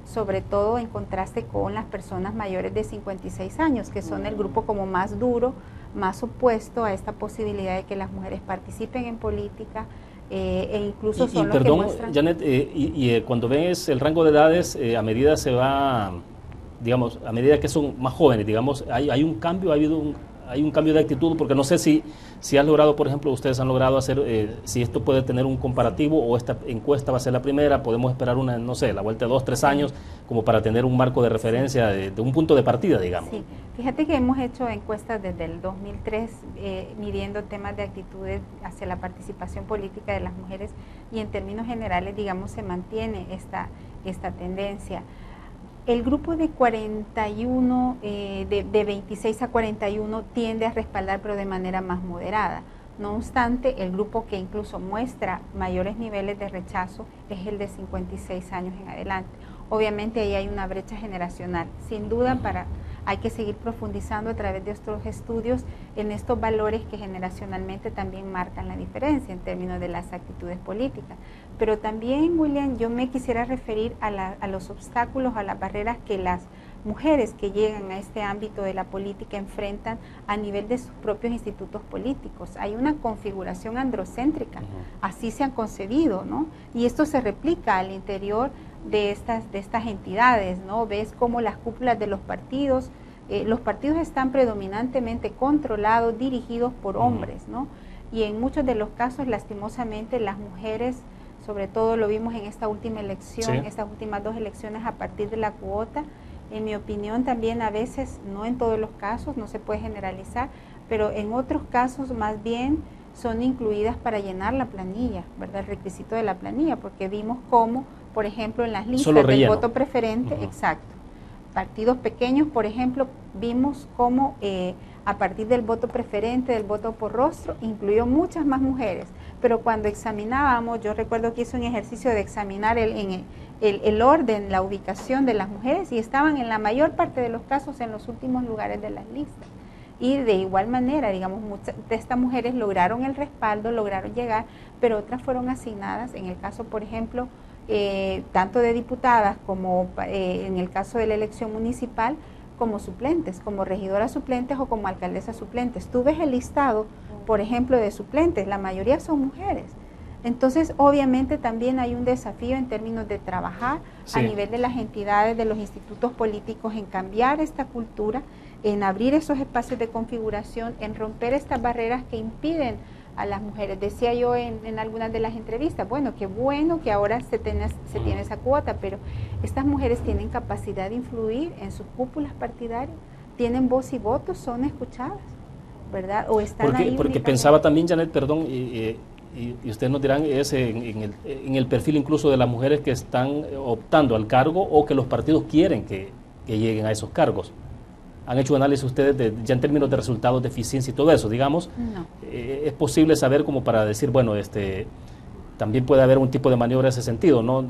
sobre todo en contraste con las personas mayores de 56 años, que son el grupo como más duro, más opuesto a esta posibilidad de que las mujeres participen en política, e incluso son los que muestran... Janet, cuando ves el rango de edades, a medida se va, digamos, a medida que son más jóvenes, digamos, hay un cambio, hay un cambio de actitud, porque no sé si has logrado, por ejemplo, ustedes han logrado hacer, si esto puede tener un comparativo o esta encuesta va a ser la primera, podemos esperar una, no sé, la vuelta de 2, 3 años, como para tener un marco de referencia de un punto de partida, digamos. Sí, fíjate que hemos hecho encuestas desde el 2003 midiendo temas de actitudes hacia la participación política de las mujeres y en términos generales, digamos, se mantiene esta tendencia. El grupo de 41, de 26 a 41 tiende a respaldar, pero de manera más moderada. No obstante, el grupo que incluso muestra mayores niveles de rechazo es el de 56 años en adelante. Obviamente ahí hay una brecha generacional. Sin duda hay que seguir profundizando a través de estos estudios en estos valores que generacionalmente también marcan la diferencia en términos de las actitudes políticas. Pero también, William, yo me quisiera referir a los obstáculos, a las barreras que las mujeres que llegan a este ámbito de la política enfrentan a nivel de sus propios institutos políticos. Hay una configuración androcéntrica, así se han concebido, ¿no? Y esto se replica al interior de estas entidades, ¿no? Ves cómo las cúpulas de los partidos están predominantemente controlados, dirigidos por hombres, ¿no? Y en muchos de los casos, lastimosamente, las mujeres, sobre todo lo vimos en esta última elección, estas últimas 2 elecciones a partir de la cuota, en mi opinión también a veces, no en todos los casos, no se puede generalizar, pero en otros casos más bien son incluidas para llenar la planilla, ¿verdad? El requisito de la planilla, porque vimos cómo, por ejemplo, en las listas del voto preferente, exacto, partidos pequeños, por ejemplo, vimos cómo a partir del voto preferente, del voto por rostro, incluyó muchas más mujeres, pero cuando examinábamos, yo recuerdo que hice un ejercicio de examinar el orden, la ubicación de las mujeres y estaban en la mayor parte de los casos en los últimos lugares de las listas. Y de igual manera, digamos, muchas de estas mujeres lograron el respaldo, lograron llegar, pero otras fueron asignadas, en el caso, por ejemplo, tanto de diputadas como en el caso de la elección municipal, como suplentes, como regidoras suplentes o como alcaldesas suplentes. Tú ves el listado, por ejemplo, de suplentes, la mayoría son mujeres. Entonces, obviamente también hay un desafío en términos de trabajar a nivel de las entidades, de los institutos políticos, en cambiar esta cultura, en abrir esos espacios de configuración, en romper estas barreras que impiden a las mujeres. Decía yo en algunas de las entrevistas, bueno, qué bueno que ahora se tiene esa cuota, pero estas mujeres tienen capacidad de influir en sus cúpulas partidarias, tienen voz y voto, son escuchadas, ¿verdad? O están ahí porque pensaba también, Janet, perdón, y ustedes nos dirán, es en el perfil incluso de las mujeres que están optando al cargo o que los partidos quieren que lleguen a esos cargos. ¿Han hecho un análisis ustedes ya en términos de resultados de eficiencia y todo eso, digamos? No. ¿Es posible saber como para decir, bueno, también puede haber un tipo de maniobra en ese sentido, ¿no?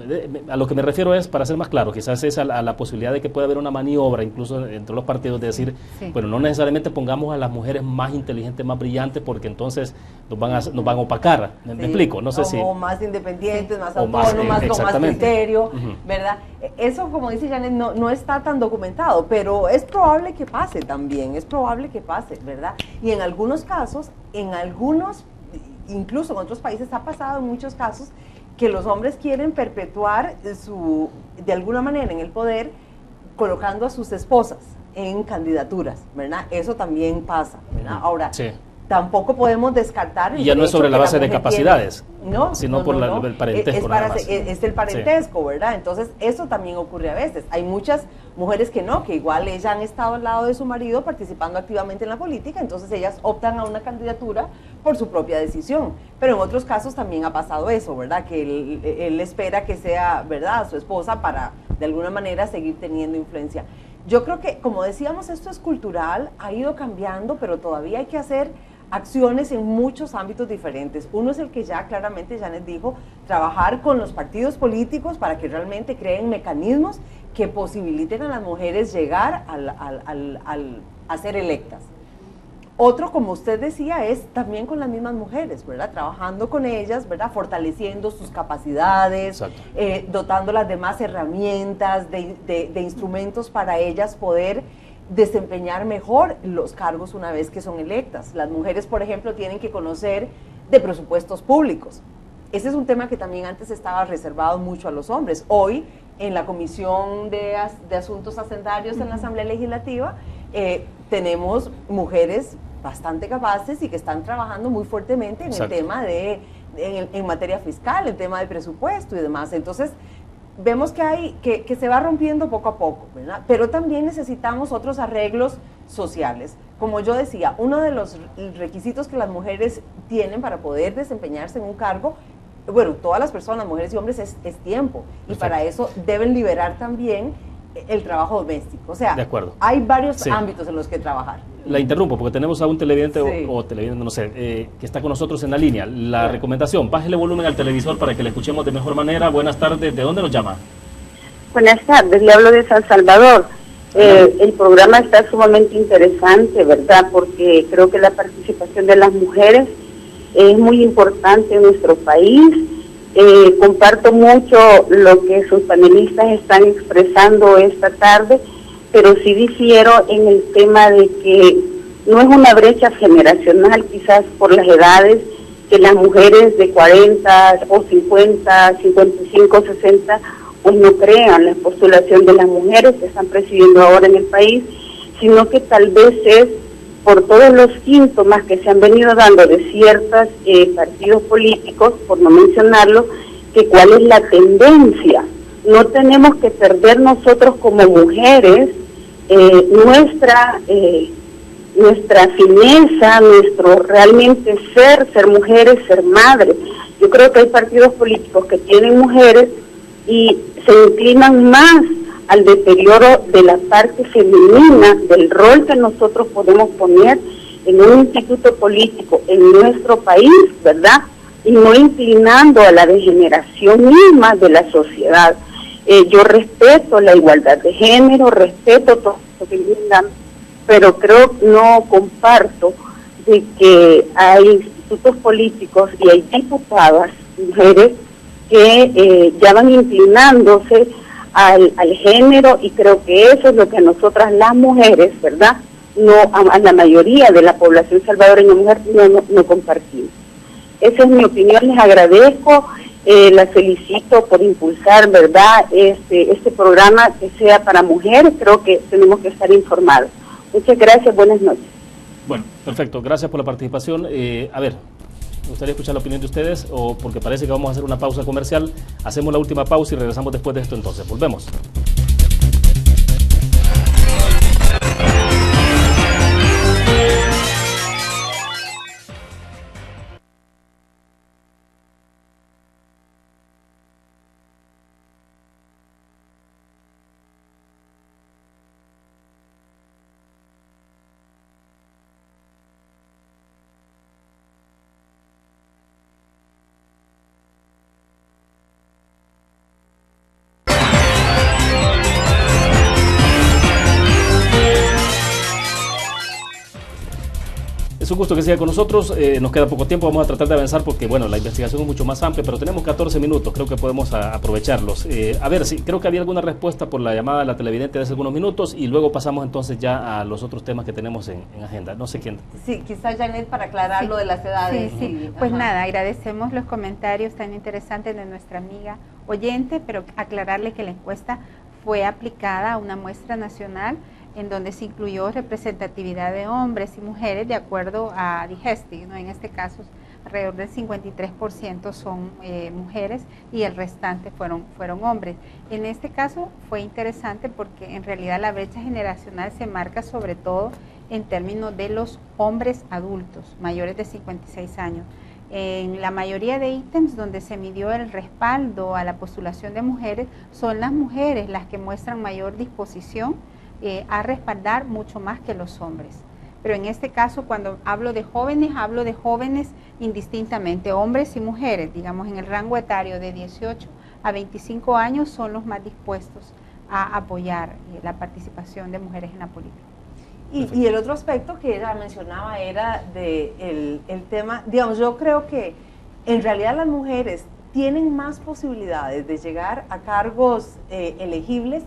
A lo que me refiero es, para ser más claro, quizás es a la posibilidad de que pueda haber una maniobra, incluso entre los partidos, de decir, Sí. bueno, no necesariamente pongamos a las mujeres más inteligentes, más brillantes, porque entonces nos van a opacar. ¿Me Sí, explico? No sé o, si... o más independientes, más O más, autónomas, con más exactamente. criterio, Ujú. ¿verdad? Eso, como dice Janet, no está tan documentado, pero es probable que pase también, es probable que pase, ¿verdad? Y en algunos casos, incluso en otros países ha pasado en muchos casos, que los hombres quieren perpetuar de alguna manera en el poder, colocando a sus esposas en candidaturas, ¿verdad? Eso también pasa, ¿verdad? Ahora, Sí. tampoco podemos descartar Y ya no es sobre la base de capacidades, no, sino por el parentesco, nada más. Es el parentesco, ¿verdad? Entonces, eso también ocurre a veces. Hay muchas mujeres que igual ellas han estado al lado de su marido participando activamente en la política, entonces ellas optan a una candidatura por su propia decisión. Pero en otros casos también ha pasado eso, ¿verdad? Que él espera que sea, ¿verdad?, su esposa para, de alguna manera, seguir teniendo influencia. Yo creo que, como decíamos, esto es cultural, ha ido cambiando, pero todavía hay que hacer acciones en muchos ámbitos diferentes. Uno es el que ya claramente Janet dijo, trabajar con los partidos políticos para que realmente creen mecanismos que posibiliten a las mujeres llegar a ser electas. Otro, como usted decía, es también con las mismas mujeres, ¿verdad? Trabajando con ellas, ¿verdad? Fortaleciendo sus capacidades, dotándolas de más herramientas, de instrumentos para ellas poder desempeñar mejor los cargos una vez que son electas. Las mujeres, por ejemplo, tienen que conocer de presupuestos públicos. Ese es un tema que también antes estaba reservado mucho a los hombres. Hoy, en la Comisión de Asuntos Hacendarios en la Asamblea Legislativa, tenemos mujeres bastante capaces y que están trabajando muy fuertemente en el tema en materia fiscal, el tema de presupuesto y demás. Entonces, vemos que se va rompiendo poco a poco, ¿verdad? Pero también necesitamos otros arreglos sociales. Como yo decía, uno de los requisitos que las mujeres tienen para poder desempeñarse en un cargo, bueno, todas las personas, mujeres y hombres, es tiempo. Y para eso deben liberar también el trabajo doméstico. O sea, hay varios ámbitos en los que trabajar. La interrumpo porque tenemos a un televidente o televidente, no sé, que está con nosotros en la línea. La recomendación, bájele volumen al televisor para que le escuchemos de mejor manera. Buenas tardes, ¿de dónde nos llama? Buenas tardes, le hablo de San Salvador. El programa está sumamente interesante, ¿verdad? Porque creo que la participación de las mujeres es muy importante en nuestro país. Comparto mucho lo que sus panelistas están expresando esta tarde, pero sí difiero en el tema de que no es una brecha generacional, quizás por las edades, que las mujeres de 40 o 50, 55, 60, pues no crean la postulación de las mujeres que están presidiendo ahora en el país, sino que tal vez es por todos los síntomas que se han venido dando de ciertos partidos políticos, por no mencionarlo, que cuál es la tendencia. No tenemos que perder nosotros como mujeres nuestra fineza, nuestro realmente ser mujeres, ser madres. Yo creo que hay partidos políticos que tienen mujeres y se inclinan más al deterioro de la parte femenina, del rol que nosotros podemos poner en un instituto político en nuestro país, ¿verdad? Y no inclinando a la degeneración misma de la sociedad. Yo respeto la igualdad de género, respeto todo lo que brindan, pero no comparto de que hay institutos políticos y hay diputadas, mujeres, que ya van inclinándose al género, y creo que eso es lo que a nosotras las mujeres, ¿verdad?, no a la mayoría de la población salvadoreña mujer no compartimos. Esa es mi opinión, les agradezco, las felicito por impulsar, ¿verdad?, este programa que sea para mujeres. Creo que tenemos que estar informados. Muchas gracias, buenas noches. Bueno, perfecto, gracias por la participación. A ver, me gustaría escuchar la opinión de ustedes, o porque parece que vamos a hacer una pausa comercial. Hacemos la última pausa y regresamos después de esto entonces. Volvemos. un gusto que siga con nosotros. Nos queda poco tiempo, vamos a tratar de avanzar porque, bueno, la investigación es mucho más amplia, pero tenemos 14 minutos, creo que podemos aprovecharlos. A ver, sí, creo que había alguna respuesta por la llamada de la televidente de hace algunos minutos y luego pasamos entonces ya a los otros temas que tenemos en agenda. No sé quién. Sí, quizás Janet para aclarar lo de las edades. Sí. Pues nada, agradecemos los comentarios tan interesantes de nuestra amiga oyente, pero aclararle que la encuesta fue aplicada a una muestra nacional en donde se incluyó representatividad de hombres y mujeres de acuerdo a Digesti, ¿no? En este caso, alrededor del 53% son mujeres y el restante fueron hombres. En este caso fue interesante porque en realidad la brecha generacional se marca sobre todo en términos de los hombres adultos, mayores de 56 años. En la mayoría de ítems donde se midió el respaldo a la postulación de mujeres, son las mujeres las que muestran mayor disposición a respaldar mucho más que los hombres. Pero en este caso, cuando hablo de jóvenes indistintamente, hombres y mujeres, digamos en el rango etario de 18 a 25 años son los más dispuestos a apoyar la participación de mujeres en la política. Y el otro aspecto que ella mencionaba era el tema, digamos, yo creo que en realidad las mujeres tienen más posibilidades de llegar a cargos elegibles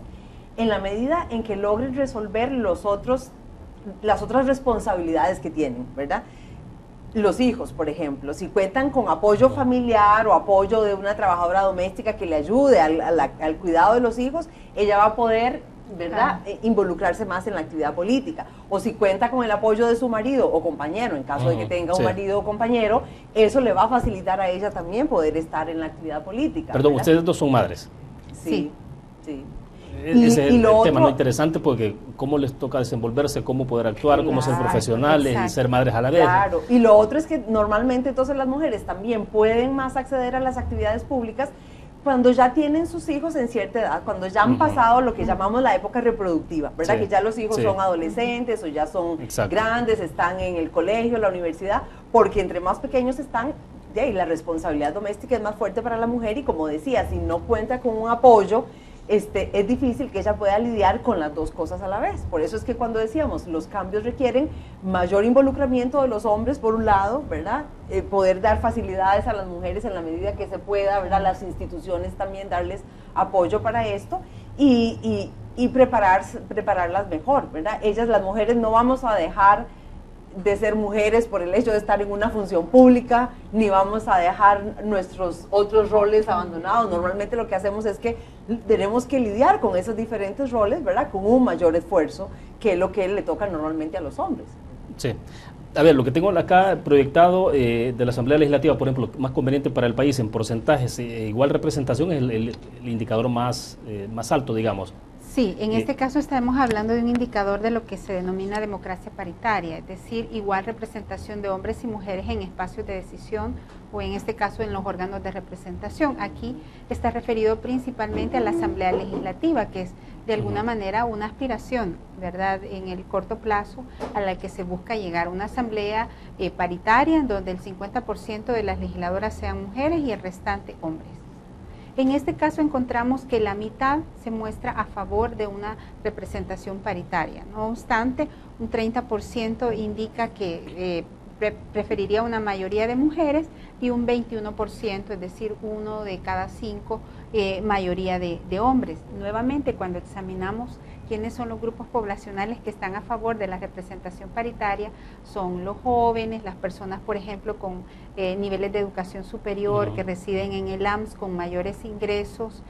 en la medida en que logren resolver las otras responsabilidades que tienen, ¿verdad? Los hijos, por ejemplo, si cuentan con apoyo familiar o apoyo de una trabajadora doméstica que le ayude al cuidado de los hijos, ella va a poder, ¿verdad?, involucrarse más en la actividad política. O si cuenta con el apoyo de su marido o compañero, en caso de que tenga un marido o compañero, eso le va a facilitar a ella también poder estar en la actividad política. Perdón, ¿verdad? ustedes dos son madres. Sí. Ese es el tema no interesante porque cómo les toca desenvolverse, cómo poder actuar, cómo ser profesionales y ser madres a la vez. Claro, y lo otro es que normalmente entonces las mujeres también pueden más acceder a las actividades públicas cuando ya tienen sus hijos en cierta edad, cuando ya han pasado lo que llamamos la época reproductiva, ¿verdad? Sí. Que ya los hijos son adolescentes o ya son grandes, están en el colegio, la universidad, porque entre más pequeños están, y la responsabilidad doméstica es más fuerte para la mujer y como decía, si no cuenta con un apoyo, es difícil que ella pueda lidiar con las dos cosas a la vez. Por eso es que cuando decíamos, los cambios requieren mayor involucramiento de los hombres, por un lado, ¿verdad? Poder dar facilidades a las mujeres en la medida que se pueda, ¿verdad? Las instituciones también darles apoyo para esto y prepararlas mejor, ¿verdad? Ellas, las mujeres, no vamos a dejar de ser mujeres por el hecho de estar en una función pública, ni vamos a dejar nuestros otros roles abandonados. Normalmente lo que hacemos es que tenemos que lidiar con esos diferentes roles, ¿verdad?, con un mayor esfuerzo, que es lo que le toca normalmente a los hombres. Sí. A ver, lo que tengo acá proyectado de la Asamblea Legislativa, por ejemplo, más conveniente para el país en porcentajes, igual representación es el indicador más alto, digamos. Sí, en este caso estamos hablando de un indicador de lo que se denomina democracia paritaria, es decir, igual representación de hombres y mujeres en espacios de decisión o en este caso en los órganos de representación. Aquí está referido principalmente a la Asamblea Legislativa, que es de alguna manera una aspiración, ¿verdad?, en el corto plazo a la que se busca llegar, una asamblea paritaria en donde el 50% de las legisladoras sean mujeres y el restante hombres. En este caso encontramos que la mitad se muestra a favor de una representación paritaria. No obstante, un 30% indica que preferiría una mayoría de mujeres y un 21%, es decir, 1 de cada 5, mayoría de hombres. Nuevamente, cuando examinamos quiénes son los grupos poblacionales que están a favor de la representación paritaria, son los jóvenes, las personas, por ejemplo, con niveles de educación superior, que residen en el AMS con mayores ingresos,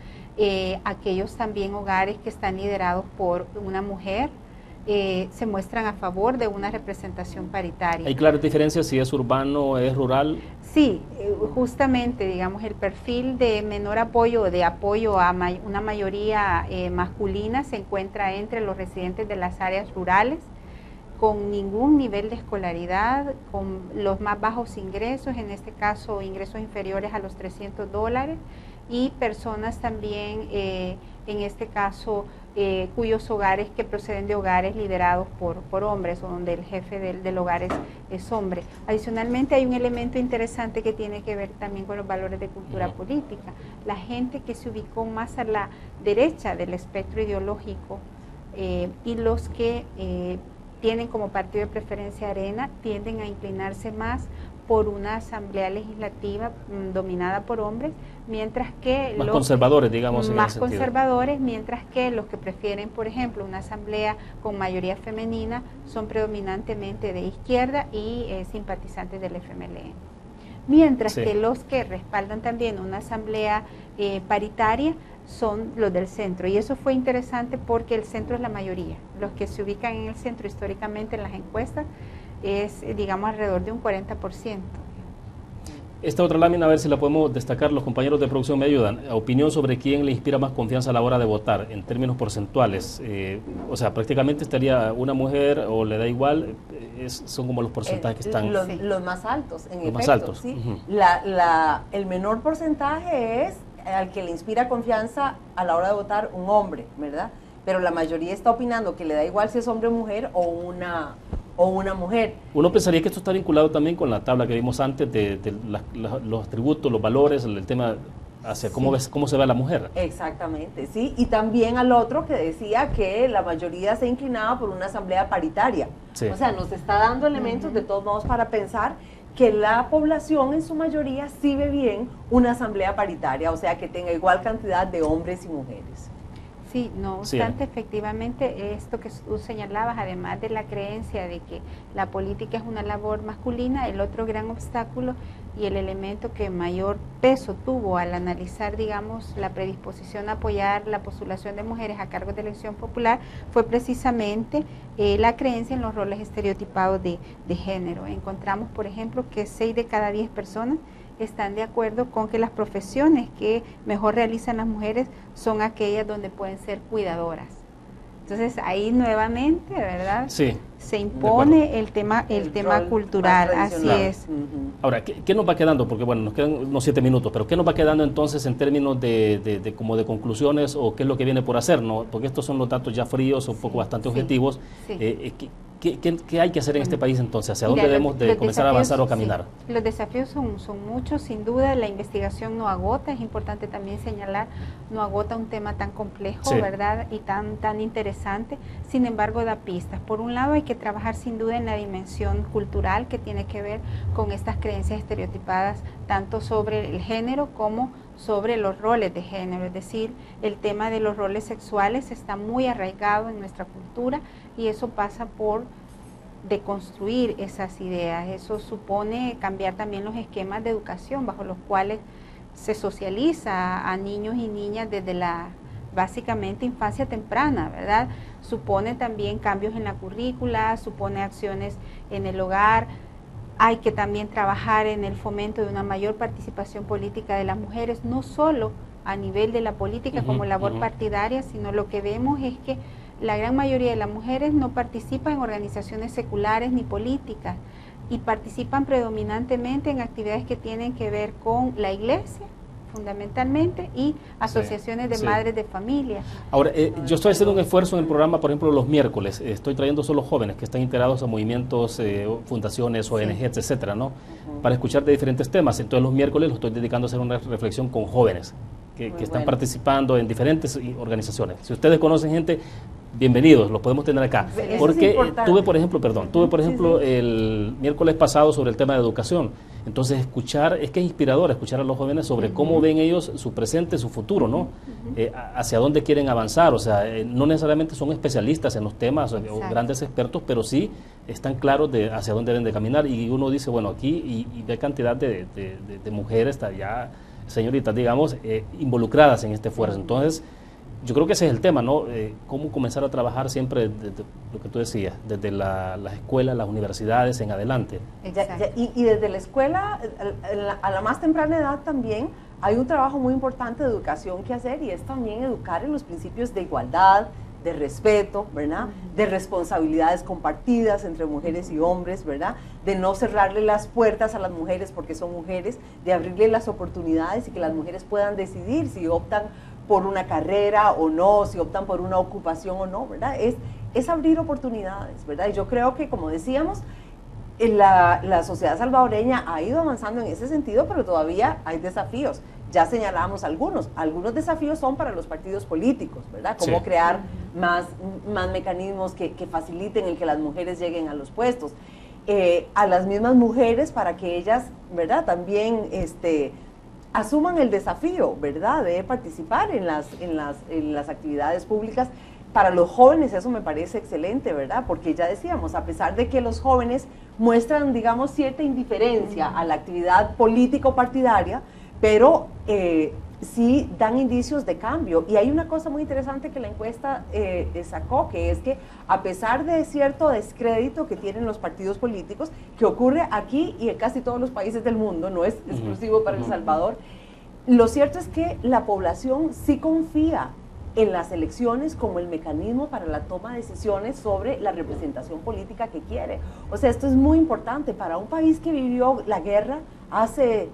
aquellos también hogares que están liderados por una mujer, se muestran a favor de una representación paritaria. ¿Hay claras diferencias si es urbano o es rural? Sí, justamente, digamos, el perfil de menor apoyo o de apoyo a una mayoría masculina se encuentra entre los residentes de las áreas rurales, con ningún nivel de escolaridad, con los más bajos ingresos, en este caso ingresos inferiores a los $300, y personas también, en este caso, cuyos hogares que proceden de hogares liderados por hombres o donde el jefe del hogar es hombre. Adicionalmente hay un elemento interesante que tiene que ver también con los valores de cultura política. La gente que se ubicó más a la derecha del espectro ideológico y los que tienen como partido de preferencia Arena, tienden a inclinarse más por una asamblea legislativa dominada por hombres, mientras que más conservadores, digamos, más conservadores, mientras que los que prefieren, por ejemplo, una asamblea con mayoría femenina son predominantemente de izquierda y simpatizantes del FMLN. Mientras que los que respaldan también una asamblea paritaria son los del centro, y eso fue interesante porque el centro es la mayoría. Los que se ubican en el centro históricamente en las encuestas es, digamos, alrededor de un 40%. Esta otra lámina, a ver si la podemos destacar, los compañeros de producción me ayudan. Opinión sobre quién le inspira más confianza a la hora de votar, en términos porcentuales. O sea, prácticamente estaría una mujer o le da igual, son como los porcentajes que están... Los más altos, en efecto. Más altos. ¿Sí? El menor porcentaje es al que le inspira confianza a la hora de votar un hombre, ¿verdad? Pero la mayoría está opinando que le da igual si es hombre o mujer o una mujer. Uno pensaría que esto está vinculado también con la tabla que vimos antes de los atributos, los valores, el tema hacia cómo se ve a la mujer. Exactamente, sí. Y también al otro que decía que la mayoría se inclinaba por una asamblea paritaria. Sí. O sea, nos está dando elementos de todos modos para pensar que la población en su mayoría sí ve bien una asamblea paritaria, o sea, que tenga igual cantidad de hombres y mujeres. Sí, no obstante, efectivamente, esto que tú señalabas, además de la creencia de que la política es una labor masculina, el otro gran obstáculo y el elemento que mayor peso tuvo al analizar, digamos, la predisposición a apoyar la postulación de mujeres a cargos de elección popular fue precisamente la creencia en los roles estereotipados de género. Encontramos, por ejemplo, que 6 de cada 10 personas están de acuerdo con que las profesiones que mejor realizan las mujeres son aquellas donde pueden ser cuidadoras. Entonces ahí nuevamente, ¿verdad? Sí. Se impone el tema cultural, así es. Ahora, ¿qué nos va quedando? Porque bueno, nos quedan unos 7 minutos, pero ¿qué nos va quedando entonces en términos de como de conclusiones o qué es lo que viene por hacer, ¿no? Porque estos son los datos ya fríos, un poco bastante objetivos. ¿Qué hay que hacer en este país entonces? ¿Hacia dónde debemos de comenzar a avanzar o a caminar? Sí. Los desafíos son muchos, sin duda. La investigación no agota, es importante también señalar, no agota un tema tan complejo, ¿verdad? Y tan interesante. Sin embargo, da pistas. Por un lado, hay que trabajar sin duda en la dimensión cultural que tiene que ver con estas creencias estereotipadas, tanto sobre el género como sobre los roles de género, es decir, el tema de los roles sexuales está muy arraigado en nuestra cultura y eso pasa por deconstruir esas ideas. Eso supone cambiar también los esquemas de educación bajo los cuales se socializa a niños y niñas desde la básicamente infancia temprana, ¿verdad? Supone también cambios en la currícula, supone acciones en el hogar. Hay que también trabajar en el fomento de una mayor participación política de las mujeres, no solo a nivel de la política como labor partidaria, sino lo que vemos es que la gran mayoría de las mujeres no participan en organizaciones seculares ni políticas y participan predominantemente en actividades que tienen que ver con la iglesia, fundamentalmente, y asociaciones de madres de familia. Ahora, yo estoy haciendo un esfuerzo en el programa, por ejemplo, los miércoles, estoy trayendo solo jóvenes que están integrados a movimientos, fundaciones, ONGs, etcétera, ¿no? Para escuchar de diferentes temas. Entonces los miércoles los estoy dedicando a hacer una reflexión con jóvenes que están participando en diferentes organizaciones. Si ustedes conocen gente, bienvenidos, los podemos tener acá. Porque tuve, por ejemplo, el miércoles pasado sobre el tema de educación. Entonces escuchar, es que es inspirador escuchar a los jóvenes sobre cómo ven ellos su presente, su futuro, ¿no? Hacia dónde quieren avanzar, o sea, no necesariamente son especialistas en los temas o grandes expertos, pero sí están claros de hacia dónde deben de caminar y uno dice, bueno, aquí y ve cantidad de mujeres, ya señoritas, digamos, involucradas en este esfuerzo. Entonces, yo creo que ese es el tema, ¿no? Cómo comenzar a trabajar siempre, desde lo que tú decías, desde las escuelas, las universidades en adelante. Y desde la escuela, a la más temprana edad también, hay un trabajo muy importante de educación que hacer y es también educar en los principios de igualdad, de respeto, ¿verdad? De responsabilidades compartidas entre mujeres y hombres, ¿verdad? De no cerrarle las puertas a las mujeres porque son mujeres, de abrirle las oportunidades y que las mujeres puedan decidir si optan por una carrera o no, si optan por una ocupación o no, ¿verdad? Es abrir oportunidades, ¿verdad? Y yo creo que, como decíamos, la sociedad salvadoreña ha ido avanzando en ese sentido, pero todavía hay desafíos. ya señalábamos algunos desafíos son para los partidos políticos, ¿verdad? Cómo crear más mecanismos que faciliten el que las mujeres lleguen a los puestos. A las mismas mujeres para que ellas, ¿verdad? También asuman el desafío, ¿verdad? De participar en las actividades públicas. Para los jóvenes eso me parece excelente, ¿verdad? Porque ya decíamos, a pesar de que los jóvenes muestran, digamos, cierta indiferencia a la actividad político-partidaria, pero sí dan indicios de cambio. Y hay una cosa muy interesante que la encuesta sacó, que es que a pesar de cierto descrédito que tienen los partidos políticos, que ocurre aquí y en casi todos los países del mundo, no es exclusivo para El Salvador, lo cierto es que la población sí confía en las elecciones como el mecanismo para la toma de decisiones sobre la representación política que quiere. O sea, esto es muy importante para un país que vivió la guerra hace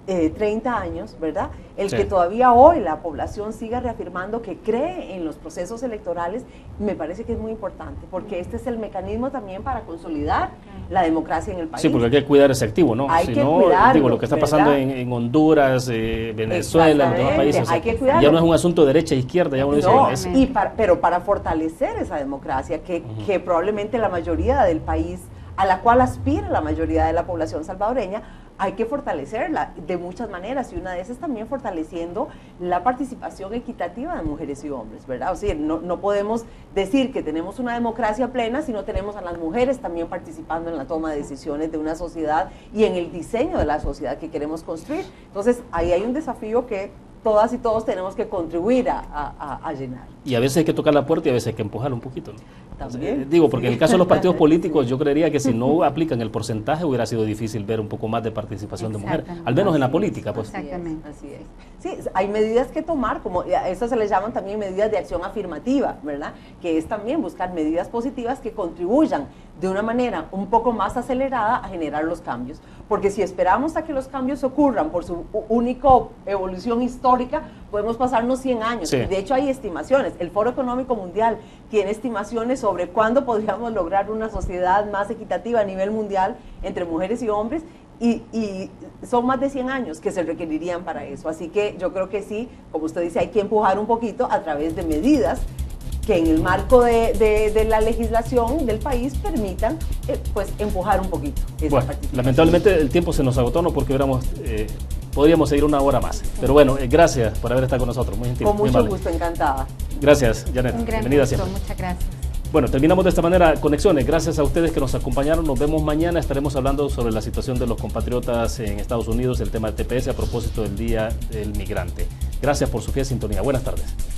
30 años, ¿verdad? El que todavía hoy la población siga reafirmando que cree en los procesos electorales, me parece que es muy importante, porque este es el mecanismo también para consolidar la democracia en el país. Sí, porque hay que cuidar ese activo, ¿no? Hay que cuidarlo, digo, lo que está pasando en Honduras, Venezuela, en otros países, hay que cuidarlo. Ya no es un asunto de derecha e izquierda, ya uno dice... Pero para fortalecer esa democracia, que probablemente la mayoría del país, a la cual aspira la mayoría de la población salvadoreña, hay que fortalecerla de muchas maneras, y una de esas es también fortaleciendo la participación equitativa de mujeres y hombres, ¿verdad? O sea, no podemos decir que tenemos una democracia plena si no tenemos a las mujeres también participando en la toma de decisiones de una sociedad y en el diseño de la sociedad que queremos construir. Entonces, ahí hay un desafío que todas y todos tenemos que contribuir a llenar. Y a veces hay que tocar la puerta y a veces hay que empujar un poquito, ¿no? También. Digo, porque en el caso de los partidos políticos, yo creería que si no aplican el porcentaje hubiera sido difícil ver un poco más de participación de mujeres, al menos en la política, pues. Exactamente. Así es. Sí, hay medidas que tomar, como a eso se les llaman también medidas de acción afirmativa, ¿verdad? Que es también buscar medidas positivas que contribuyan de una manera un poco más acelerada a generar los cambios. Porque si esperamos a que los cambios ocurran por su única evolución histórica, podemos pasarnos 100 años. Sí. Y de hecho hay estimaciones. El Foro Económico Mundial tiene estimaciones sobre cuándo podríamos lograr una sociedad más equitativa a nivel mundial entre mujeres y hombres, y son más de 100 años que se requerirían para eso. Así que yo creo que sí, como usted dice, hay que empujar un poquito a través de medidas que en el marco de la legislación del país permitan pues empujar un poquito esa participación. Lamentablemente el tiempo se nos agotó, no porque podríamos seguir una hora más. Pero bueno, gracias por haber estado con nosotros. Muy gentil. Con mucho gusto, encantada. Gracias, Janet. Un gran Bienvenida gusto, siempre. muchas gracias. Bueno, terminamos de esta manera Conexiones. Gracias a ustedes que nos acompañaron. Nos vemos mañana. Estaremos hablando sobre la situación de los compatriotas en Estados Unidos, el tema de TPS a propósito del Día del Migrante. Gracias por su fiel sintonía. Buenas tardes.